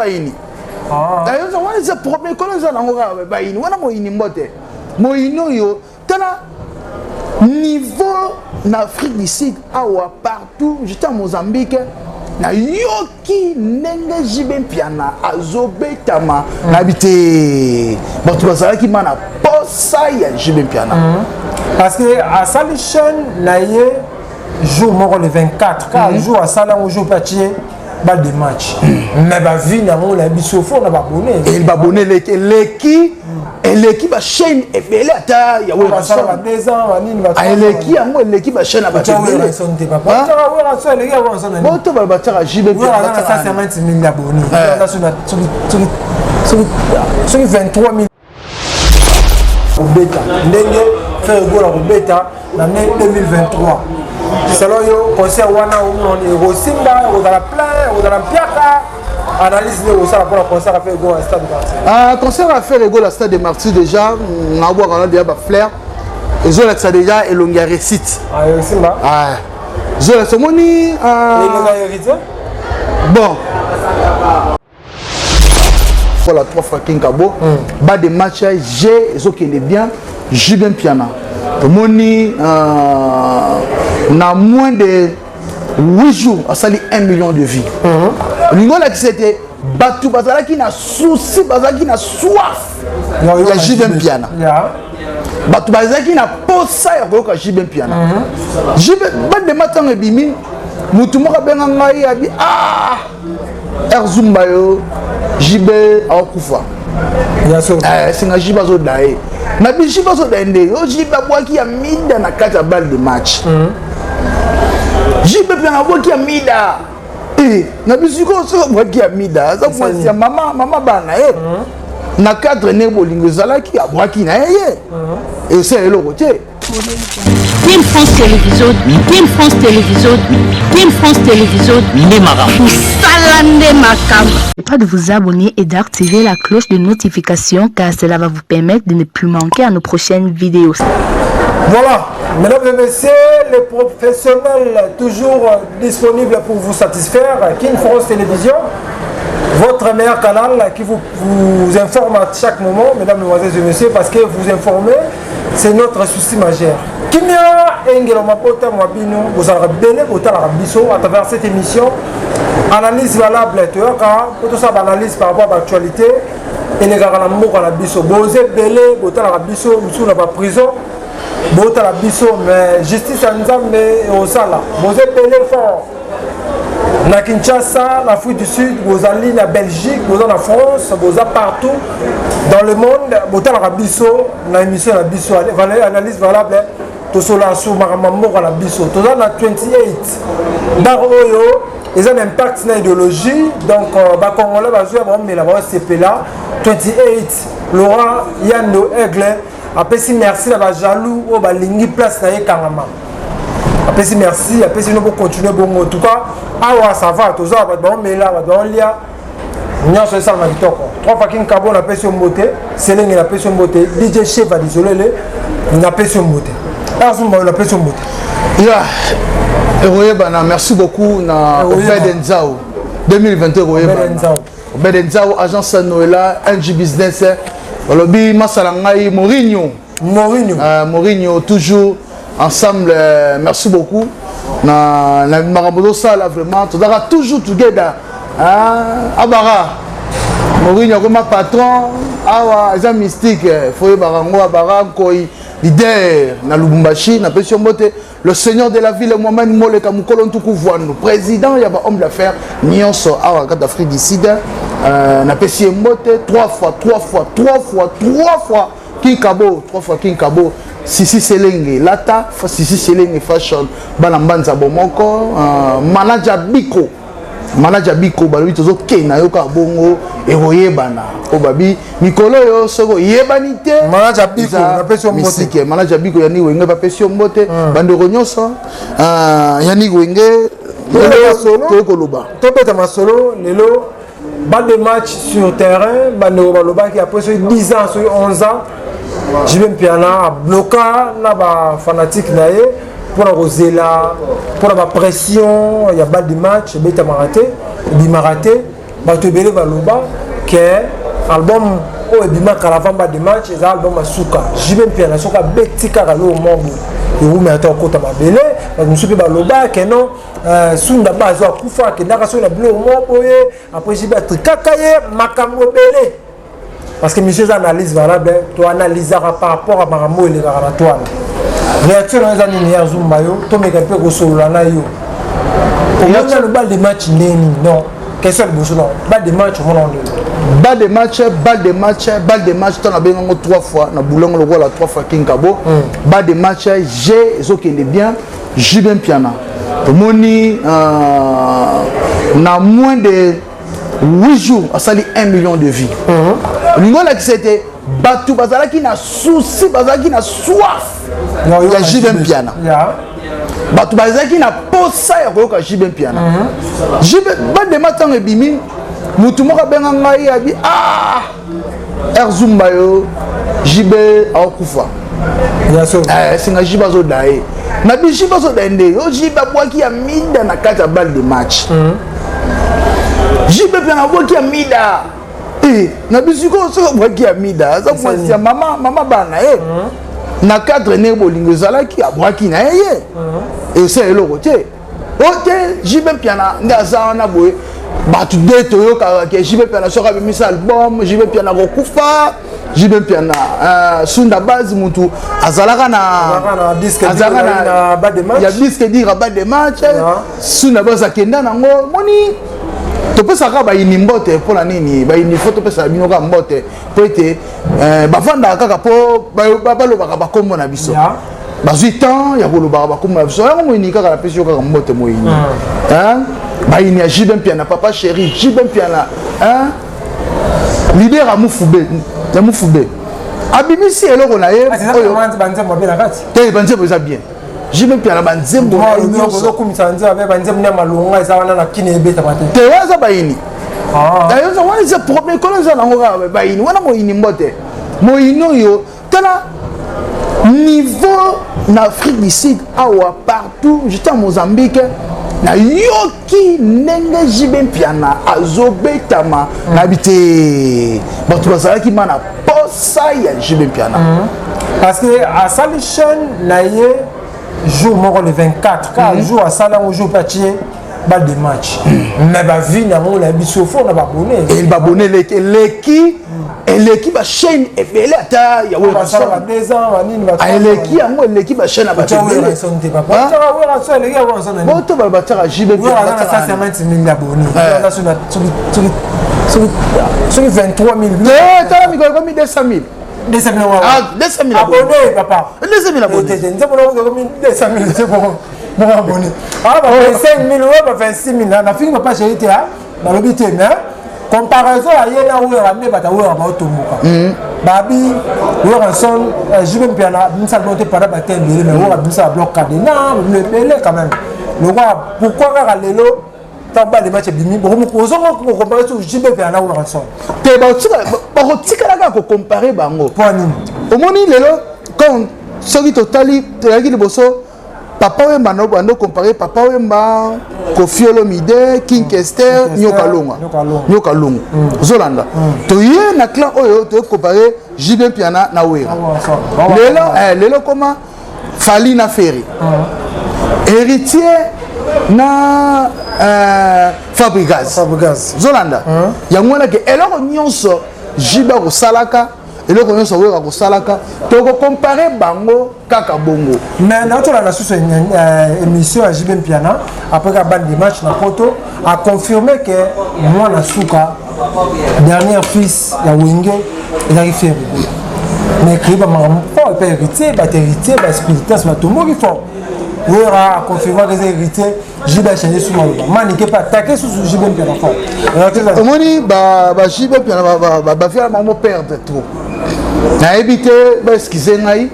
baini d'ailleurs c'est problème quand on a ngora baini wana moini mbote moino yo tala niveau en Afrique du Sud awa partout j'étais en Mozambique na yoki nenge jibe piana azobetama nabité bato bazalaki mana posa ya jibe piana parce que à sali chaîne na ye jour moko le 24 car jour à sala un jour patier balle de match mais ba vie na mo la biso fo na ba bonné et ba bonné l'équipe ba chaîne et belé ata ya wera ça 2 ans manini ba l'équipe yango l'équipe ba chaîne ba belé sonte papa ça wera ça les gars ça na boto ba bataka jibe piana ça 50 000 abonnés là sur 23 000 Beta ndenge faire goal au beta l'année 2023 selon yo concert wana on est rosimba au dans la plein au dans la piaka analyse de ça pour le concert à faire goal à stade de Martyr concert à faire goal à stade de Martyr déjà on a voir déjà ba flair et zo ça déjà et longa récite rosimba zo la somoni longa récite bon voilà 3 fois King Kabo bas de match j'ai zo qui est bien Jubin Piana moni na moins de 8 jours a sali 1 million de vies l'ingola qui c'était batu bazala qui na souci bazala qui na soif ya Jubin Piana batu bazala qui na posa ya ko Jubin Piana Jubin bas de match en bimi mutu moko benga ngai abi Erzumba yo Jibe akufa singa jiba zo dae na bijiba zo daende o jiba bwaki ya mida na kati ya balle de match jibe pia na bwaki ya mida na bisiko so bwaki ya mida za mwasi ya mama bana na cadre ne bolingo zalaki ya bwaki na ye et c'est le côté Team France Télévision, Team France Télévision, Team France Télévision, Salande Makam. Et pas de vous abonner et d'activer la cloche de notification car cela va vous permettre de ne plus manquer à nos prochaines vidéos. Voilà, mesdames et messieurs, les professionnels toujours disponibles pour vous satisfaire. Team France Télévision, votre meilleur canal qui vous informe à chaque moment, mesdames, mesdemoiselles et messieurs, parce que vous informer, c'est notre souci majeur. Kimia Engelo Mapota Mwabino, vous avez béné au Talabiso à travers cette émission. Analyse valable, tu vois, pour tout ça, analyse par rapport à l'actualité. Et les gars, on a biso. Vous avez béné au Talabiso, nous sommes en prison. Vous avez biso, mais justice en Nzambe et au Sala. Vous avez béné fort. Na Kinshasa, l'Afrique du Sud, vous allez en Belgique, vous allez en France, vous allez partout dans le monde. Vous allez en biso, na émission la biso, analyse valable. Tout cela sur Maramambo à la biso. Tout ça na 28. Dans Oyo, ils ont un impact sur l'idéologie. Donc, bah Congolais va jouer mais la voix CP là. 28. Laurent Yando Aigle. Après si merci la jaloux au balingi place na Kangama. Après si merci, après si nous pouvons continuer bon en tout cas. Ah ça va, tout ça va bon mais là va dans lia. Nous sommes ça na kitoko. 3 fucking carbone la pression beauté, Céline la pression beauté, DJ Chef va désolé la pression beauté. La pression beauté. Merci beaucoup na Obedenzao 2021 Obedenzao agence Noëlla NG Business Lobby Masalangai Mourinho toujours ensemble merci beaucoup na Marabodo ça là vraiment tu dois toujours together Abara Mourinho comme patron awa za mystique faut barango Abara koi leader na Lubumbashi na pression beauté le seigneur de la ville Mohamed Moleka Mukolo Ntuku Vwanu président ya ba homme d'affaires nyonso awa ka d'Afrique du Sud na pression beauté 3 fois King Kabo Sisi Selenge Lata Sisi Selenge Fashion bana mbanza bomoko manager Biko balui tozo kena yoka bongo eroyebana obabi mikolo yo soko yebanite manager Biko na pesio mbote manager Biko yani wenge ba pesio mbote bandeko nyonso yani wenge solo koloba to beta masolo lelo bas de match sur terrain bandeko baloba qui après 10 ans sur 11 ans Jubin Piana bloqué na ba fanatique naé pour la rosela pour la pression il y a bas de match beta maraté batobele baloba que album o ebima caravane ba de match ez album asuka jibe piana soka betika kalo mombo yumi ata kota mabele musupe baloba que non sunda bazo akufa que ndaka so na bilo mombo ye après jibe atrikaka ye makambo belé parce que monsieur analyse valable to analysera par rapport à maramo et les toile réaction dans les années ya zumbayo to meka pe ko solo na yo il y a le bal de match non question de bosso non bal de match on balle de match tu as bien 3 fois na boulon le voilà 3 fois King Kabo balle de match j'ai ce qui est bien Jibin Piana moni na moins de 8 jours a sali 1 million de vies l'ingola qui c'était Batu bazala qui na souci bazala qui na soif ya Jibin Piana Batu bazala qui na posa ya koyoka Jibin Piana Jibin balle de match en ebimi mutu moko benga ngai abi Erzumba yo Jibe akufa singa Jibe zo dae na bi Jibe zo dende yo Jibe bwaki ya mida na kati ya balle de match Jibe pena bwaki ya mida na bi siko so bwaki ya mida za kwa mama bana na cadre ne bolingo zalaki abwaki na ye se eloko te Jibe piana ndaza na boye batu de toyoka ke Jibe piana soka be misa album Jibe piana kokufa Jibe piana sunda base mutu azalaka na disque na bas de match ya disque dire bas de match sunda base akenda nango moni to pesa ka ba inimbote pour la nini ba ini photo pesa bino ka mbote po ete bavanda kaka po ba lo ba kombo na biso bazui temps ya koloba ba kombo na biso yango moini kaka la pesa yo kaka mbote moini Baïni a Jibin Piana, papa chéri, Jibin Piana, leader à Moufoubé, à Moufoubé. Abimisi et l'on a eu. T'es bandé vous a bien. Jibin Piana bandé bon. T'es waza baïni. D'ailleurs ça on est problème comment ça n'aura baïni. On a moïni mbote. Moïno yo, tana niveau en Afrique du Sud, awa partout, j'étais en Mozambique. Na yoki nenge Jibin Piana azobetama nabité bato bazalaki mana posa ya Jibin Piana parce que à sali chaîne na ye jour moko le 24 car jour à sala au jour patier bal de match mais ba vie na mo la biso fo na ba bonné et ba bonné l'équipe ba chaîne et belé ata ya wo ça va 2 ans nini ba l'équipe ba chaîne ba belé sonte papa ça va ça les gars vont ça bon to ba batara Jibin Piana ça c'est 20 000 abonnés là sur 23 000 t'as mis comme 200 000 200 000 abonnés papa 200 000 abonnés c'est bon abonné. Alors, 5 000 euros, 26 000. On a fini ma page été là, dans le but, mais comparaison à Yéna où on a mis Bataouer à Baotomoka. Babi, où on sonne, Jibin Piana, nous sommes montés par la bataille, mais où on a mis ça à bloc cadé. Non, le belé quand même. Le roi, pourquoi on a l'élo? Tant bas les matchs bimi, bon, nous on compare sur Jibin Piana où on sonne. T'es bon, tu peux comparer bango. Point nul. Au moment où l'élo, quand celui totali, tu as dit le bosso. Papa Wemba no comparé Papa Wemba Kofi Olomide King Kester Nyoka Longa Zolanda to ye na clan oyo to comparé Jibin Piana na Wera lelo comment Fali na Ferry héritier na Fabregas Zolanda yango na ke eloko nyonso Jiba ko salaka eloko nyonso Wera ko salaka to ko comparer bango kaka bongo mais notre la sous émission à Jibin Piana après la bande de match na Poto a confirmé que moi na Souka dernier fils ya Wenge il a fait mais que ba maman pas héritier ba spirituel ba tout monde fort Wera a confirmé que héritier Jibin changé sous moi manique pas attaquer sous Jibin Piana fort omoni ba Jibin Piana ba faire maman perdre trop na éviter ba excuser ngai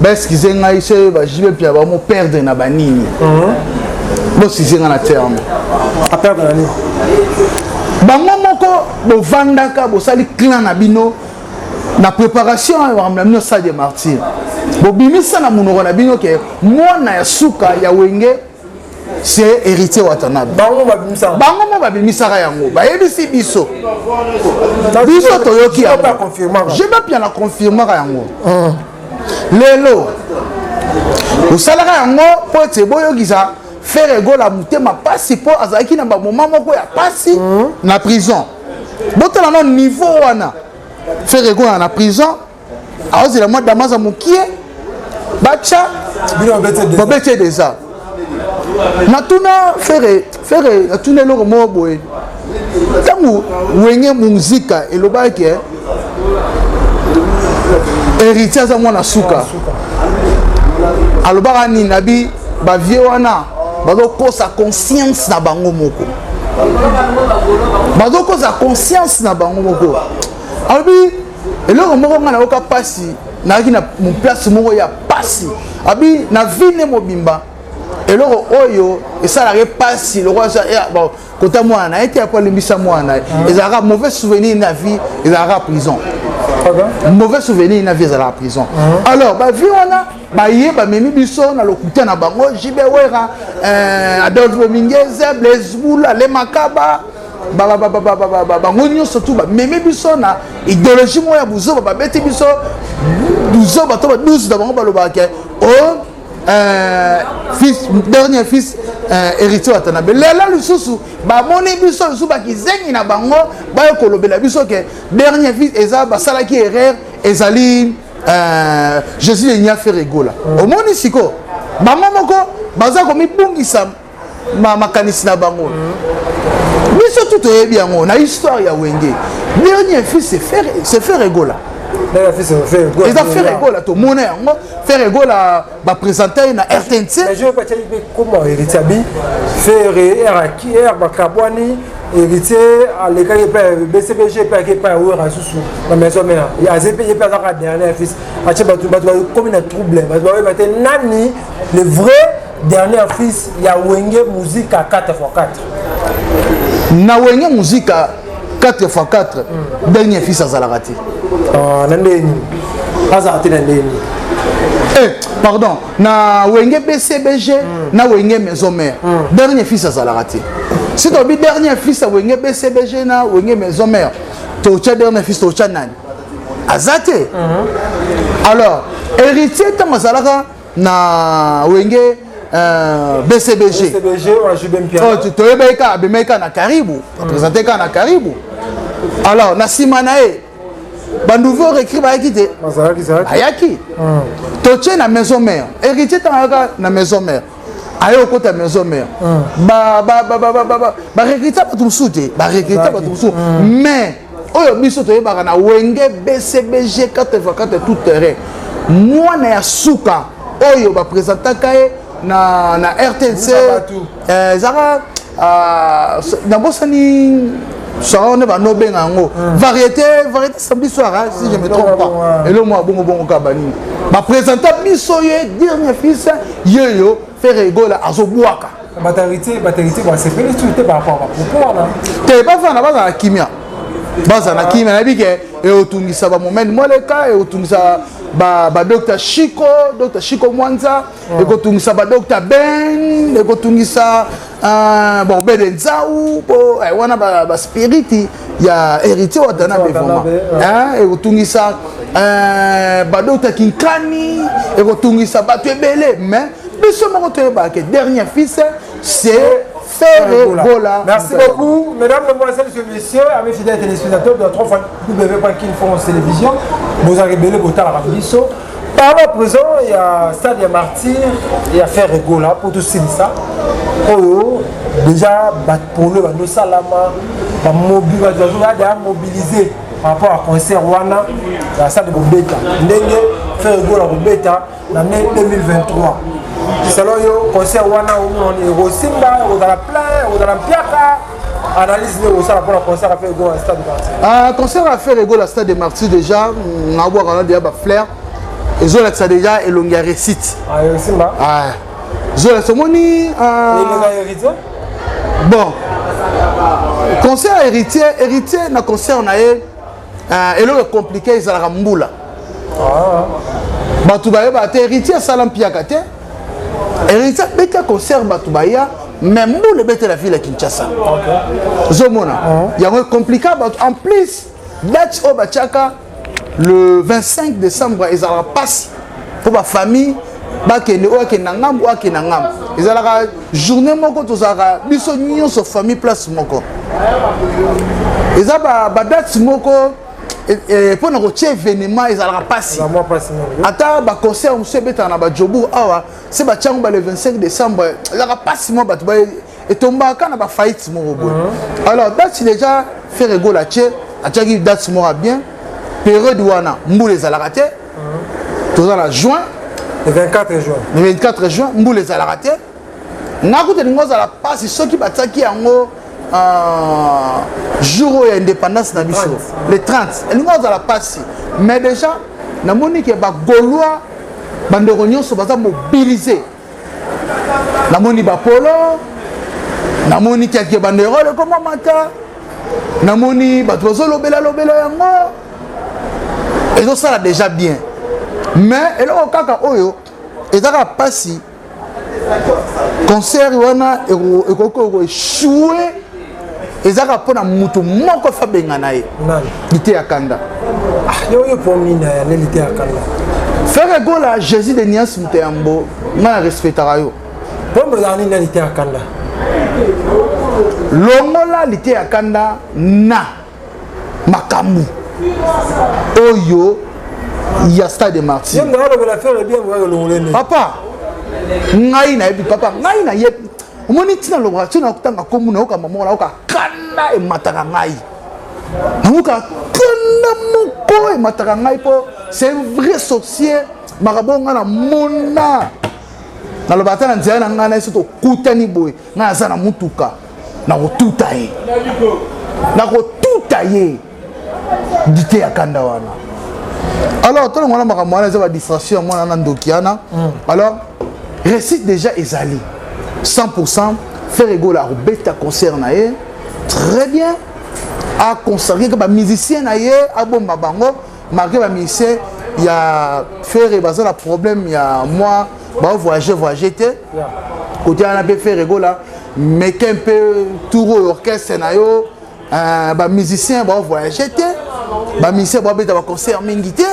excusez ngai se ba Jibin Piana ba mo perdre na banini bo excusez na terme a perdre na ni bango moko bo vandaka bo sali clan na bino na préparation ya mlamino sa de martyr bo bimisa na munoko na bino ke mwana ya suka ya Wenge c'est héritier Watanabe. Bango babimisa. Bango mo babimisaka yango. Ba yebisi biso. Biso toyoki yango. Je vais bien la confirmer yango. Lelo. Osalaka yango po te boyokisa faire egola mutema pasi po azaki na ba moment moko ya pasi na prison. Botala na niveau wana. Faire egola na prison. Aozi la moi damaza mukie. Bacha bobete déjà. Natuna faire natuna loko mo boye. Tangu wenge muzika elobaki héritier za mwana suka. Alobaka ni nabi ba vie wana bazoko sa conscience na bango moko. Bazoko sa conscience na bango moko. Abi eloko moko ngana oka pasi na ki na mon place moko ya pasi. Abi na vine mobimba eloko oyo esalaka pasi le roi bon kota mwana ete apa limbisa mwana ezalaka mauvais souvenir na vie ezalaka prison. Mauvais souvenir na vie ezalaka prison. Alors ba vie wana ba ye ba memi biso na lokuta na bango Jibe Wera Adolphe Minguez Blaise Boula Le Makaba bango nyonso tu ba memi biso na idéologie mo ya buzo ba beti biso buzo ba to ba 12 da bango ba lobaka fils dernier fils héritier Watanabe lela lususu ba moni biso lusu ba kizengi na bango ba kolobela biso ke dernier fils eza ba salaki erreur ezali Jésus le nya faire egola au moni siko ba mamoko baza ko mi bungisa makanisi na bango biso tout est bien na histoire ya wenge dernier fils c'est faire egola. Les affaires égola, tout le monde faire égola, va présenter na RTNC. Mais je veux pas te dire comment héritier faire RAKI, Bakabwani, héritier à l'école de BCBG, pas où est sous la maison mère. Il y a des pays pas dans dernier fils. À chaque fois, comme il y a trouble, nani le vrai dernier fils, il y a Wenge musique à 4x4. Na Wenge musique à 4x4, dernier fils à Zalarati. Pardon, na Wenge BCBG, na Wenge Maison Mère. Dernier fils à Zalarati. Si tu as dernier fils à Wenge BCBG, na Wenge Maison Mère, tu as dernier fils à Nani. Azate. Alors, héritier, tu as Zalara na Wenge BCBG. BCBG, tu as Abemeka na Caribou. Présenté na Caribou. Alors, na Simanae. Ba nouveau recrue ba yaki ayaki toche na maison mère héritier tanga na maison mère ayo kota maison mère ba recrute ba tumsute ba recrute ba tumsu mais oyo biso to yebaka na Wenge BCBG 4x4 tout terrain moi na ya suka oyo ba présentaka na RTNC zara na bosani ça on va no bengango variété samedi soir si je me trompe pas et le moi bon kabani ba présenter biso ye dernier fils yo faire rigola azobuaka batérité ba c'est pas tout par rapport à propos là te pas faire na basa kimia na bike et otungisa ba moment moleka et otungisa ba docteur Chico Mwanza et otungisa ba docteur Ben et otungisa bon Bedenzaou po wana ba spiriti ya héritier Watanabe vraiment et otungisa ba docteur Kinkani et otungisa ba tebele mais biso moko to ba que dernier fils c'est faire Gola. Merci beaucoup, mesdames, mesdemoiselles et messieurs, amis fidèles téléspectateurs de la 3 www.kinfrance télévision. Vous avez belé pour la Rabisso. Par là présent, il y a Stade Martyr, il y a faire Gola pour tout ça. Oh, déjà, pour le Bando Salama, mobilisé par rapport à concert Wana, la salle de Bobeta. Ndenge faire Gola Bobeta l'année 2023. Selon yo concert wana on est au Simba, au dans la plaine, au dans la Piaka. Analyse le ça pour le concert à faire go à Stade de Martyr. Ah concert à faire go à Stade de Martyr déjà, on a voir déjà ba flair. Ils ont ça déjà et longueur récite. Ah Simba. Ah. Zola somoni héritier. Bon. Concert héritier na concert on a et le compliqué ils la Mbula. Ah. Batubaya ba héritier salam Piaka te. Héritier beka concert batubaya même Mboule bête la ville à Kinshasa. Zomona. Il y a un compliqué, en plus, date au Bachaka, le 25 décembre, ils ont passé pour ma famille. Ils ont la journée moko tozaka biso nyonso famille place moko. Ils ont ba date moko pour na rocher événement ils ont passé. Ata ba concert monsieur beta na ba jobu awa c'est ba tchango ba le 25 décembre la passé mo ba et tomba kana ba faillite mo bo. Alors date déjà fait rigoler a tchaki date mo bien période wana Mboule les a raté. Tous en juin le 24 juin. Le 24 juin, Mboule les a raté. Nakoute ni ngoza la passe ceux qui bataki yango jour de l'indépendance na biso le 30. Ni ngoza la passe. Mais déjà na moni ke ba Gaulois bandeko nyonso baza mobiliser. Na moni ba polo, na moni ke bandeko le comment mata. Na moni ba tozo lobela yango. Et donc ça là déjà bien. Mais elle a kaka oyo ezaka pasi concert wana ekoko échoué ezaka pona mutu moko fa bengana ye lité ya kanda yo pour mina ya lité ya kanda faire gola Jésus de Nias Muteyambo na respectera yo pombe la lité ya kanda longola lité ya kanda na makamu oyo il y a stade de martyr. Papa, ngai na yebi papa, ngai na yebi. Omoni tina loba tina kutanga komuna oka mama la oka kanda e mataka ngai. Namuka kanda moko e mataka ngai po c'est un vrai sorcier marabonga na mona. Na loba tana nzela na ngana esoto kutani boy. Na za na mutuka. Na kotuta ye. Na kotuta ye. Dité ya kanda wana. Alors, tout le monde a une distraction, alors, récite déjà Ezali. 100%, faire rigoler à bêta concert, très bien. À consacrer comme musicien, à bon mabango, marqué ma musicien, il y a faire rigoler le problème, il y a moi, voyager, côté on a fait rigoler, mais qu'un peu tout l'orchestre, musicien, voyager, ba musicien ba beta ba concert mingi te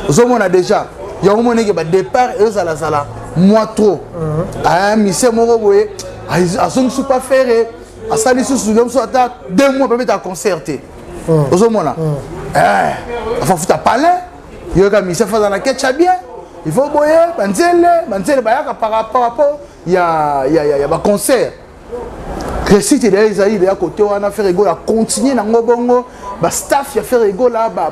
ozomona déjà ya omona ke ba départ et ozala zala moi trop musicien moko boye azongi su pas faire asali su su so ata 2 mois ba beta concert te ozomona fa futa palais yo ka musicien fa na ketcha bien il faut boye banzele ba yaka par rapport ya ba concert récite de Isaïe de à côté on a fait rigoler à continuer na ngobongo ba staff ya fait rigoler ba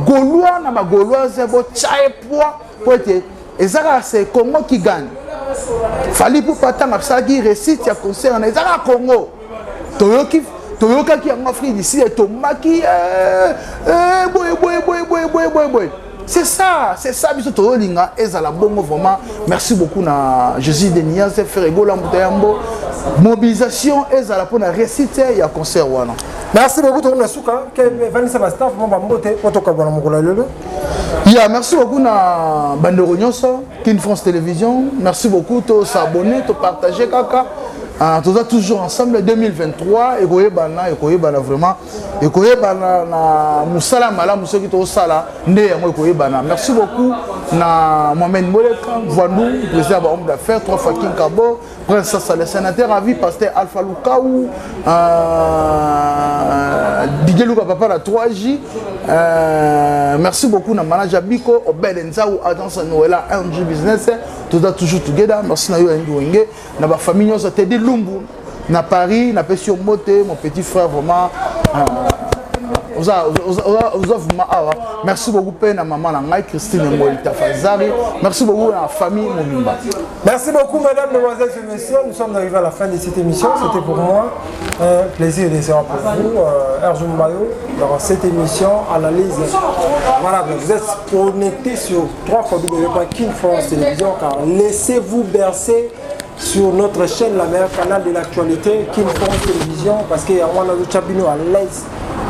Gaulois na ba Gaulois c'est bon chae poids pour être ezaka c'est Congo qui gagne fallait pour pas tant ça qui récite ya concert na ezaka Congo toyoka qui en Afrique ici et tomaki boy c'est ça biso to linga ezala bongo vraiment merci beaucoup na Jésus de Nias fait rigoler Muteyambo mobilisation ezala pour na réciter ya concert wana. Merci beaucoup to na suka ke Vanessa staff mo bambote potoka bana mokolo lelo. Ya merci beaucoup na bandeko nyonso Kin France Télévision, merci beaucoup to s'abonner, to partager kaka. Tout ça toujours ensemble 2023 et koyebana vraiment et koyebana na musala mala musoki to sala nde yango koyebana. Merci beaucoup na Mohamed Moleka Vandu président de l'homme d'affaires 3 fois King Kabo prince le sénateur à vie pasteur Alpha Lukaou Didier Luka papa la 3J merci beaucoup na manager Biko Obed Nzaou agence Noëlla NG business tout ça toujours together merci na yo Ngwenge na ba famille nyonso Teddy Lumbu na Paris na Pesio Moté mon petit frère vraiment merci beaucoup à maman Christine Molita Fazari. Merci beaucoup à la famille Momimba. Merci beaucoup mesdames, mesdemoiselles et messieurs. Nous sommes arrivés à la fin de cette émission. C'était pour moi un plaisir de faire pour vous. Erjoum Mayo dans cette émission analyse. Voilà, vous êtes connectés sur www.Kin France Télévision car laissez-vous bercer sur notre chaîne, la meilleure canal de l'actualité, Kin France Télévision, parce qu'il y a un chabino à l'aise.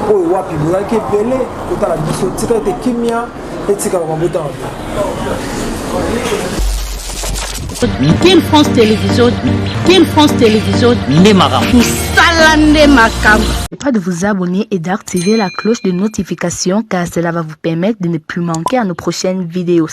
Oyo wapi bozalaki ebele kotala biso tika ete kimia etika bakambo ntango Team France Télévision, Team France Télévision, Nemara. Salande Makam. Et pas de vous abonner et d'activer la cloche de notification car cela va vous permettre de ne plus manquer à nos prochaines vidéos.